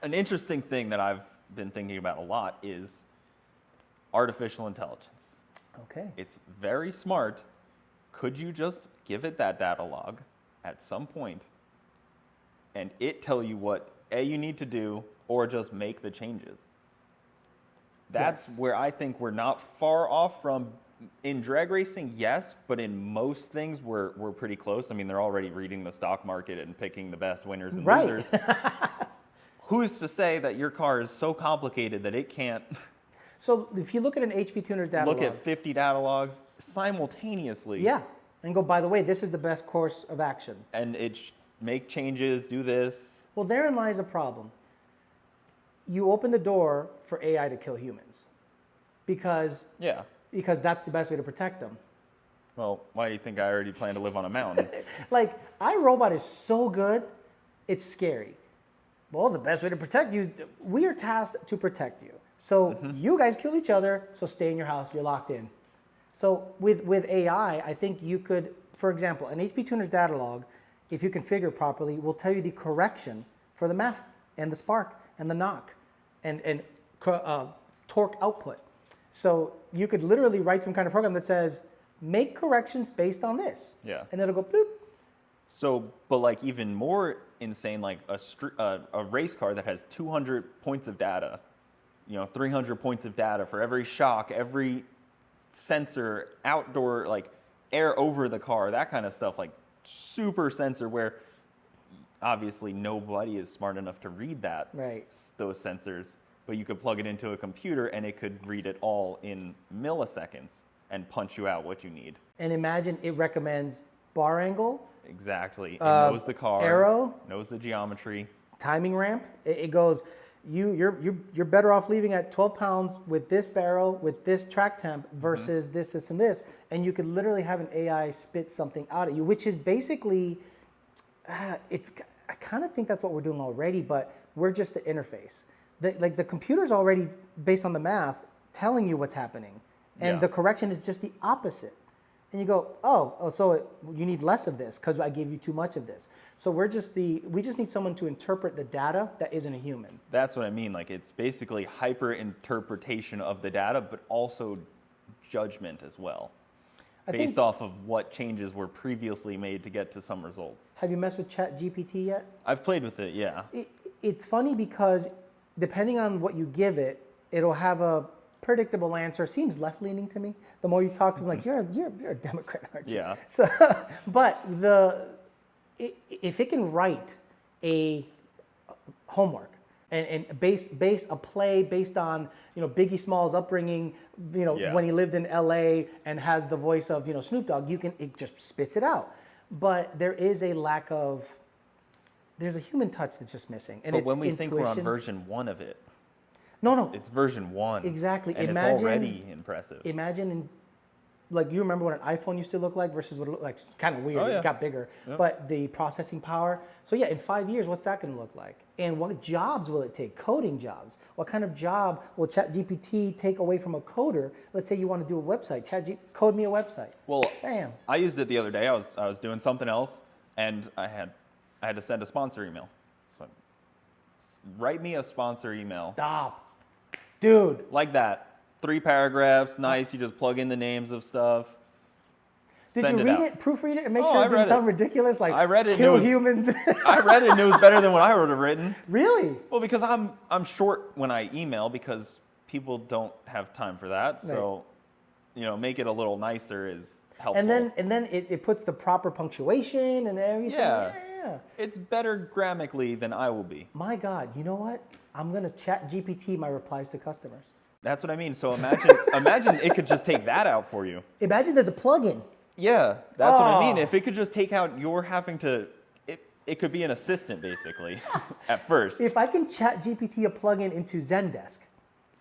an interesting thing that I've been thinking about a lot is artificial intelligence. Okay. It's very smart. Could you just give it that data log at some point and it tell you what you need to do or just make the changes? That's where I think we're not far off from. In drag racing, yes, but in most things we're pretty close. I mean, they're already reading the stock market and picking the best winners and losers. Who's to say that your car is so complicated that it can't? So if you look at an HP Tuner's data log, look at 50 data logs simultaneously. Yeah, and go, by the way, this is the best course of action. And make changes, do this. Well, therein lies a problem. You open the door for AI to kill humans because that's the best way to protect them. Well, why do you think I already plan to live on a mountain? Like, iRobot is so good, it's scary. Well, the best way to protect you, we are tasked to protect you. So you guys kill each other, so stay in your house, you're locked in. So with AI, I think you could, for example, an HP Tuner's data log, if you configure properly, will tell you the correction for the math and the spark and the knock and torque output. So you could literally write some kind of program that says, make corrections based on this. Yeah. And it'll go bloop. So, but like even more insane, like a race car that has 200 points of data, 300 points of data for every shock, every sensor, outdoor, like air over the car, that kind of stuff, like super sensor where obviously nobody is smart enough to read those sensors, but you could plug it into a computer and it could read it all in milliseconds and punch you out what you need. And imagine it recommends bar angle. Exactly. It knows the car. Arrow. Knows the geometry. Timing ramp. It goes, you're better off leaving at 12 pounds with this barrel, with this track temp versus this, and this. And you could literally have an AI spit something out at you, which is basically, I kind of think that's what we're doing already, but we're just the interface. The computer's already, based on the math, telling you what's happening. And the correction is just the opposite. And you go, so you need less of this because I gave you too much of this. So we just need someone to interpret the data that isn't a human. That's what I mean. Like it's basically hyper interpretation of the data, but also judgment as well, based off of what changes were previously made to get to some results. Have you messed with ChatGPT yet? I've played with it, yeah. It's funny because depending on what you give it, it'll have a predictable answer. Seems left-leaning to me. The more you talk to him, like you're a Democrat, aren't you? Yeah. So, but if it can write a homework and base a play based on Biggie Smalls' upbringing, when he lived in L.A. and has the voice of Snoop Dogg, it just spits it out. But there is a lack of. There's a human touch that's just missing. And but it's when we intuition. think we're on version 1 of it. No. It's version 1. Exactly. And it's already impressive. Imagine, you remember what an iPhone used to look like versus what it looked like. Kind of weird. It got bigger. Yep. But the processing power. So yeah, in 5 years, what's that going to look like? And what jobs will it take? Coding jobs. What kind of job will ChatGPT take away from a coder? Let's say you want to do a website. Code me a website. Well, bam. I used it the other day. I was doing something else, and I had to send a sponsor email. So write me a sponsor email. Stop. Dude. Like that. 3 paragraphs, nice. You just plug in the names of stuff. Did you read it, proofread it, and make sure it didn't sound ridiculous? Like, I read it. Kill humans. I read it and it was better than what I would have written. Really? Well, because I'm short when I email because people don't have time for that. So, make it a little nicer is helpful. And then it puts the proper punctuation and everything. Yeah. It's better grammatically than I will be. My God, you know what? I'm going to ChatGPT my replies to customers. That's what I mean. So imagine it could just take that out for you. Imagine there's a plugin. Yeah, that's what I mean. If it could just take out your having to, it could be an assistant basically at first. If I can ChatGPT a plugin into Zendesk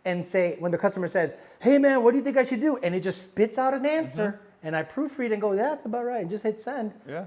and say, when the customer says, hey man, what do you think I should do? And it just spits out an answer and I proofread and go, that's about right. And just hit send. Yeah.